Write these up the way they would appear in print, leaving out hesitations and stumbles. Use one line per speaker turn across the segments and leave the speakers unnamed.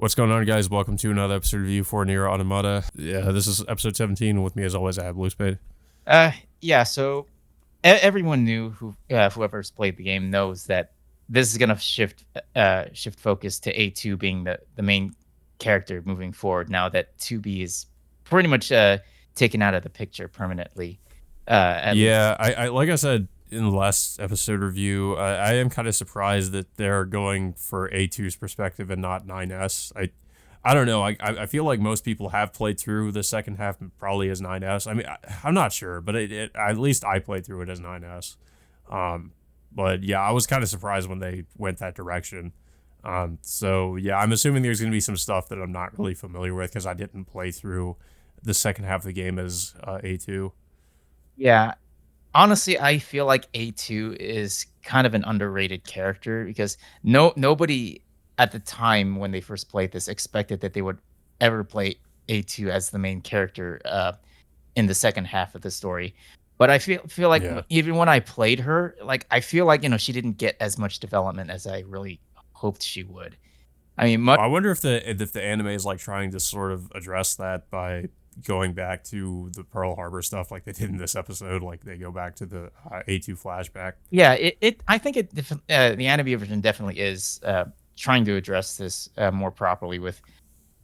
What's going on, guys? Welcome to another episode review for Nier Automata. Yeah, this is episode 17. With me, as always, I have Blue Spade.
Uh, yeah. So everyone knew whoever's played the game knows that this is gonna shift focus to A2 being the main character moving forward. Now that 2B is pretty much taken out of the picture permanently, at least.
Yeah, I like I said in the last episode review, I am kind of surprised that they're going for A2's perspective and not 9S. I don't know. I feel like most people have played through the second half probably as 9S. I mean, I'm not sure, but at least I played through it as 9S. Um, but yeah, I was kind of surprised when they went that direction. So yeah, I'm assuming there's going to be some stuff that I'm not really familiar with because I didn't play through the second half of the game as A2.
Yeah. Honestly, I feel like A2 is kind of an underrated character because nobody at the time when they first played this expected that they would ever play A2 as the main character in the second half of the story. But I feel like
Yeah.
even when I played her, like I feel like she didn't get as much development as I really hoped she would. I mean,
I wonder if the anime is like trying to sort of address that by going back to the Pearl Harbor stuff like they did in this episode. Like they go back to the A2 flashback.
yeah, it I think the anime version definitely is trying to address this more properly with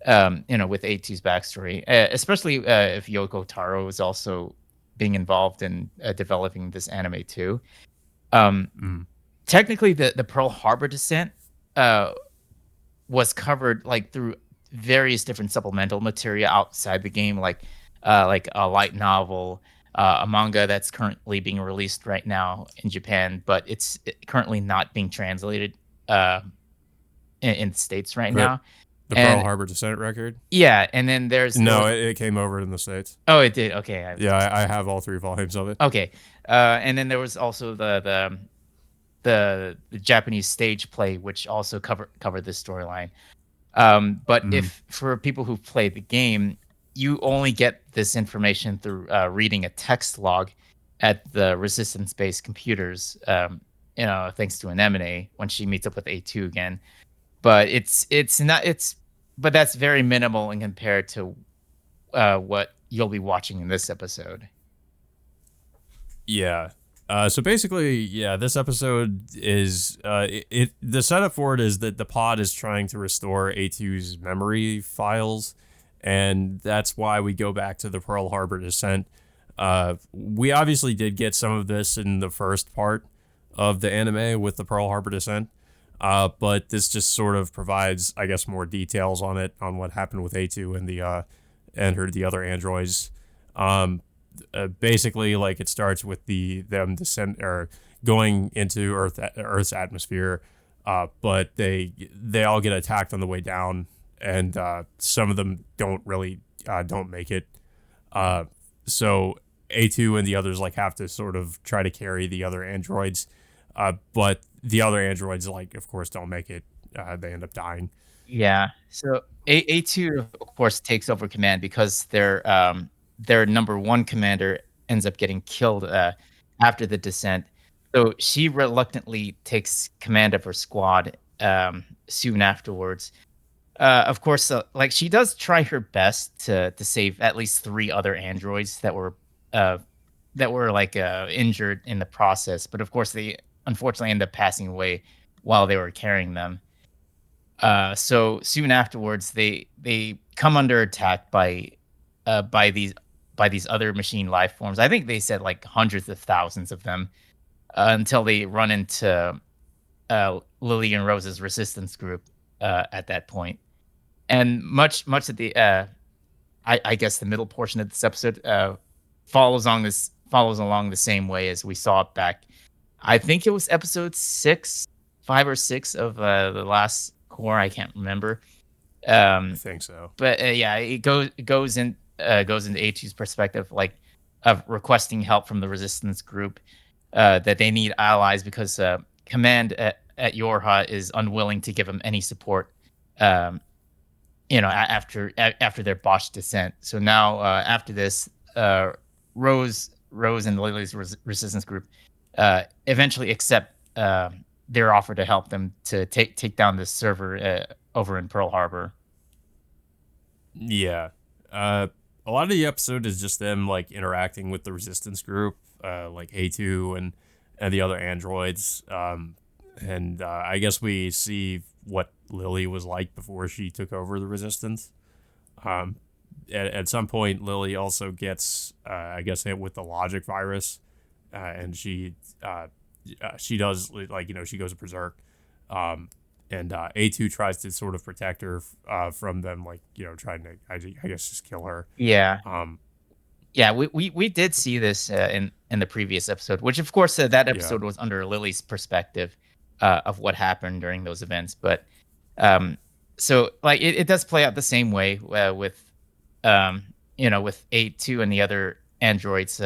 with A2's backstory, especially if Yoko Taro is also being involved in developing this anime too. Um,
Mm.
Technically, the Pearl Harbor descent uh, was covered like through various different supplemental material outside the game, like a light novel, a manga that's currently being released right now in Japan, but it's currently not being translated uh, in the states right
The
now.
the Pearl
And
Harbor descent record.
yeah, and then there
No,
was
it came over in the states.
oh, it did. Okay,
Yeah, I have all three volumes of it.
okay. And then there was also the Japanese stage play, which also covered this storyline. But
Mm.
if for people who play the game, you only get this information through reading a text log at the resistance-based computers. Thanks to Anemone when she meets up with A2 again. But it's not it's but that's very minimal in compared to what you'll be watching in this episode.
Yeah. So basically, yeah, this episode is the setup for it is that the pod is trying to restore A2's memory files, and that's why we go back to the Pearl Harbor descent. We obviously did get some of this in the first part of the anime with the Pearl Harbor descent, but this just sort of provides, I guess, more details on it on what happened with A2 and the other androids. Um, Basically, like it starts with them descend or going into Earth's atmosphere, but they all get attacked on the way down, and some of them don't make it. Uh, so A2 and the others like have to sort of try to carry the other androids, but the other androids like of course don't make it. They end up dying.
Yeah. So A2 of course takes over command because their number one commander ends up getting killed after the descent. So she reluctantly takes command of her squad soon afterwards. Of course, like she does try her best to save at least three other androids uh, that were like injured in the process. But of course, they unfortunately end up passing away while they were carrying them. So soon afterwards, they come under attack uh, by these by these other machine life forms. I think they said like hundreds of thousands of them until they run into Lily and Rose's resistance group at that point. And much of the I guess the middle portion of this episode follows along the same way as we saw it back. I think it was episode 5 or 6 of the last core. I can't remember.
I
Um,
think so.
but yeah, it goes into A2's perspective, like of requesting help from the resistance group, that they need allies because command at Yorha is unwilling to give them any support. Um, after their botched descent. So now after this, Rose and Lily's resistance group eventually accept their offer to help them to take down this server over in Pearl Harbor.
Yeah. Uh, a lot of the episode is just them like interacting with the resistance group, like A2 and the other androids. And I guess we see what Lily was like before she took over the resistance. Um, at some point, Lily also gets, I guess, hit with the logic virus, and uh, she does like she goes berserk. Um, and A2 tries to sort of protect her from them, like trying to I guess just kill her.
Yeah.
Um,
Yeah, we did see this, in the previous episode, which, of course, that
yeah,
episode was under Lily's perspective, of what happened during those events, but, so, like, it does play out the same way, with, with A2 and the other androids,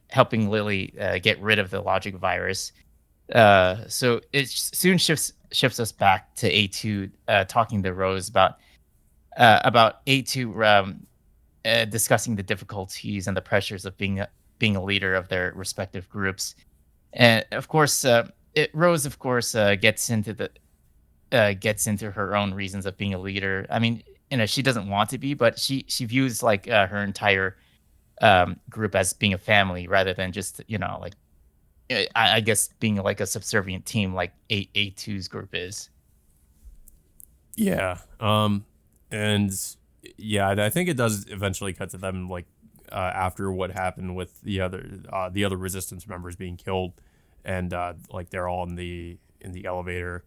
helping Lily, get rid of the logic virus. So it soon shifts us back to A2, talking to Rose about A2, discussing the difficulties and the pressures of being a leader of their respective groups. And of course, Rose, of course, gets into her own reasons of being a leader. I mean, she doesn't want to be, but she views like her entire group as being a family rather than just like I guess being like a subservient team like A2's group is.
yeah. And yeah, I think it does eventually cut to them like after what happened with the other resistance members being killed, and like they're all in the elevator.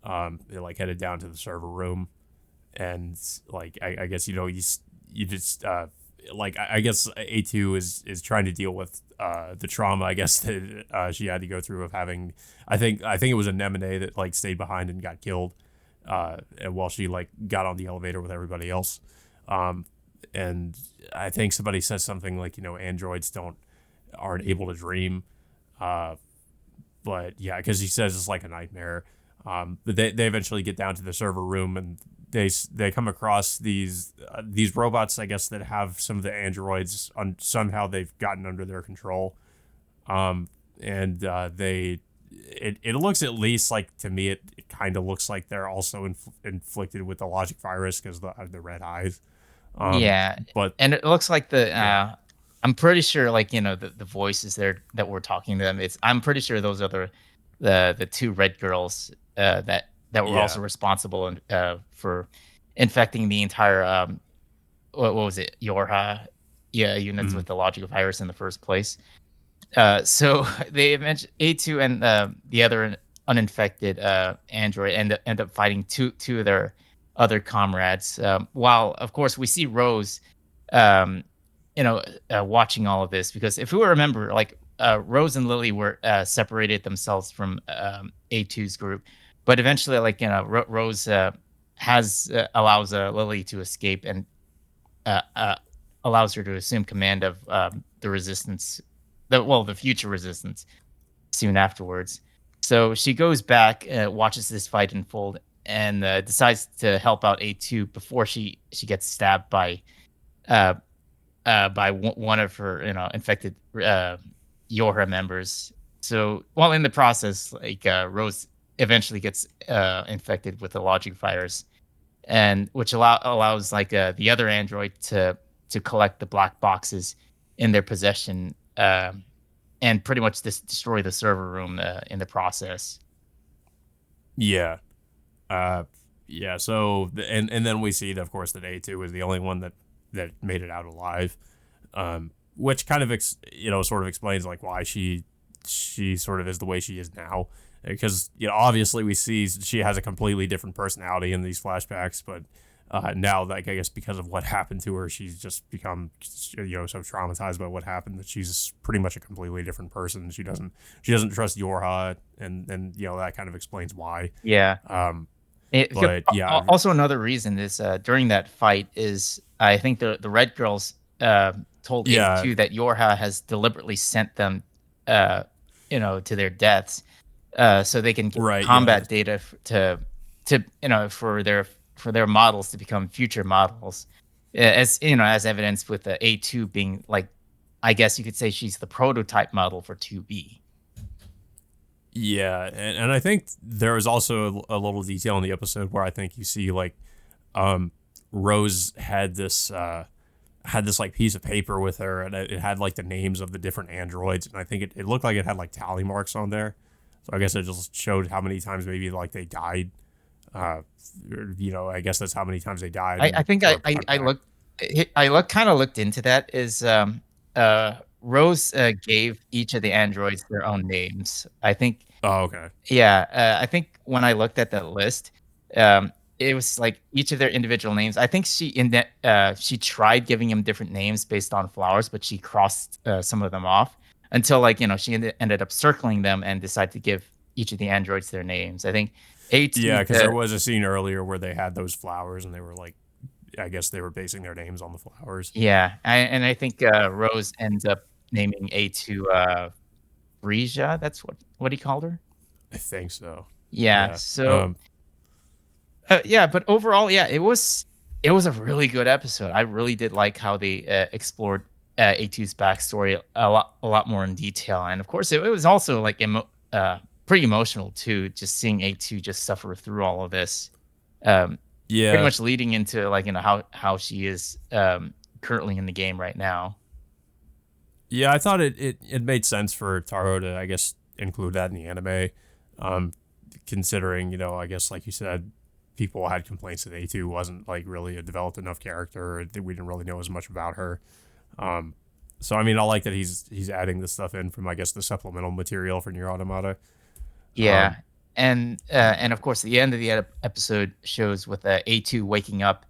They're like headed down to the server room, and like I guess you just like I guess A2 is trying to deal with the trauma I guess that she had to go through of having I think it was a Nemine that like stayed behind and got killed and while she like got on the elevator with everybody else. Um, and I think somebody says something like androids don't aren't able to dream. Uh, but yeah, because he says it's like a nightmare. But they eventually get down to the server room and they come across these robots, I guess, that have some of the androids on somehow they've gotten under their control. And it looks at least like to me it kind of looks like they're also inflicted with the logic virus because the red eyes.
Yeah,
But
and it looks like
yeah,
I'm pretty sure, like, the voices there that were talking to them, I'm pretty sure those are the 2 red girls, that were
yeah,
also responsible for infecting the entire, what was it? Yorha, yeah, units
mhm,
with the logic virus in the first place. So they mentioned A2 and the other uninfected android end up fighting two of their other comrades. While of course we see Rose, um, watching all of this because if we remember, like Rose and Lily were separated themselves from A2's group, but eventually, like Rose has allows Lily to escape and uh, uh, allows her to assume command of the resistance, the future resistance soon afterwards. So she goes back, watches this fight unfold, and decides to help out A2 before she gets stabbed uh, by one of her infected Yorha members. So while in the process, like Rose eventually gets infected with the logic virus, and which allows like the other android to collect the black boxes in their possession, and pretty much destroy the server room in the process.
yeah. Uh, yeah. So and then we see that of course that A2 is the only one that made it out alive. Which kind of sort of explains like why she sort of is the way she is now, because obviously we see she has a completely different personality in these flashbacks, but now like I guess because of what happened to her, she's just become so traumatized by what happened that she's pretty much a completely different person. She doesn't trust Yorha, and that kind of explains why.
Yeah.
Um,
It could,
but yeah,
also another reason is during that fight is I think the red girls told
yeah,
A2 that Yorha has deliberately sent them, uh, to their deaths, so they can get
right, yeah,
combat data to for their models to become future models, as as evidenced with the A2 being like, I guess you could say she's the prototype model for 2B.
yeah, and I think there is also a little detail in the episode where I think you see like um, Rose had this like piece of paper with her, and it had like the names of the different androids, and I think it looked like it had like tally marks on there. So I guess it just showed how many times maybe like they died. I guess that's how many times they died
I
and
think
were brought
I
back.
looked kind of looked into that. Is Rose gave each of the androids their own names. I think
Oh, okay.
yeah, I think when I looked at that list, um, it was like each of their individual names. I think she tried giving them different names based on flowers, but she crossed some of them off until like she ended up circling them and decided to give each of the androids their names. I think
Yeah,
A2's
because there was a scene earlier where they had those flowers, and they were like, I guess they were basing their names on the flowers.
yeah, and I think Rose ends up naming A2 Frisia. That's what he called her.
I think so.
Yeah,
Yeah.
so yeah, but overall, yeah, it was a really good episode. I really did like how they explored A2's backstory a lot more in detail, and of course, it was also like pretty emotional too, just seeing A2 just suffer through all of this. Um, Pretty
Yeah.
much leading into like how she is currently in the game right now.
Yeah, I thought it made sense for Taro to, I guess, include that in the anime. Um, Considering, I guess like you said, people had complaints that A2 wasn't like really a developed enough character, or that we didn't really know as much about her. Um, so I mean, I like that he's adding this stuff in from, I guess, the supplemental material for Nier Automata.
Yeah,
Um,
and of course, the end of the episode shows with A2 waking up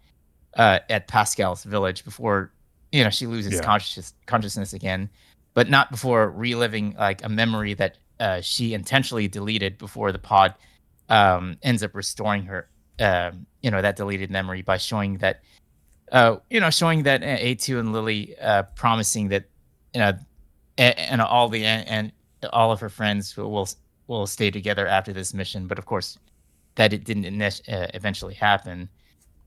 at Pascal's village before she loses
yeah.
consciousness again, but not before reliving like a memory that she intentionally deleted before the pod ends up restoring her that deleted memory by showing that A2 and Lily promising that you know and and all of her friends will stay together after this mission, but of course that it didn't eventually happen.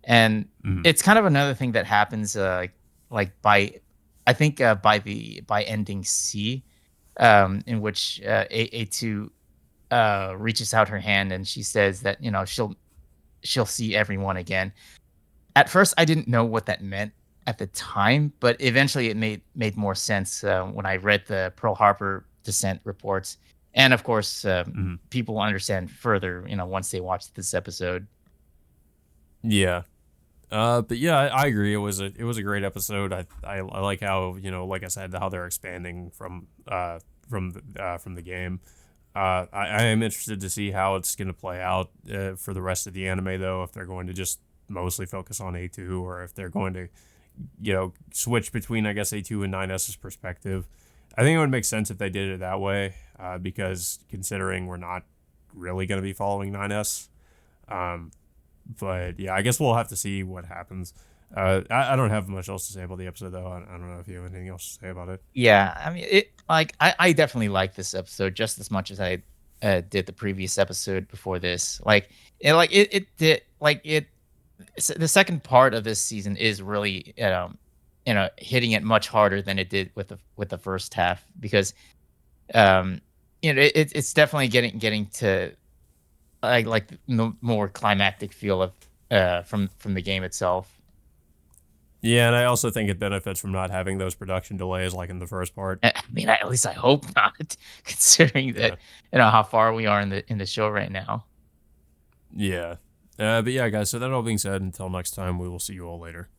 And
Mhm.
it's kind of another thing that happens, like by I think, by ending C, in which, A2, reaches out her hand and she says that, she'll see everyone again. At first, I didn't know what that meant at the time, but eventually it made more sense, when I read the Pearl Harbor descent reports. And of course,
Mhm.
people will understand further, once they watch this episode.
Yeah. But yeah, I agree. It was a great episode. I like how, like I said, how they're expanding from the game. I am interested to see how it's going to play out for the rest of the anime, though. If they're going to just mostly focus on A2, or if they're going to, switch between, I guess, A2 and 9S's perspective. I think it would make sense if they did it that way, because considering we're not really going to be following 9S. Um, but yeah, I guess we'll have to see what happens. I don't have much else to say about the episode, though. I don't know if you have anything else to say about it.
Yeah, I mean, I definitely like this episode just as much as I did the previous episode before this. It did like it. The second part of this season is really hitting it much harder than it did with the first half because um it's definitely getting to like the more climactic feel of from the game itself.
Yeah, and I also think it benefits from not having those production delays like in the first part.
I mean, at least I hope not, considering that
Yeah,
how far we are in the show right now.
yeah. But yeah, guys. So that all being said, until next time, we will see you all later.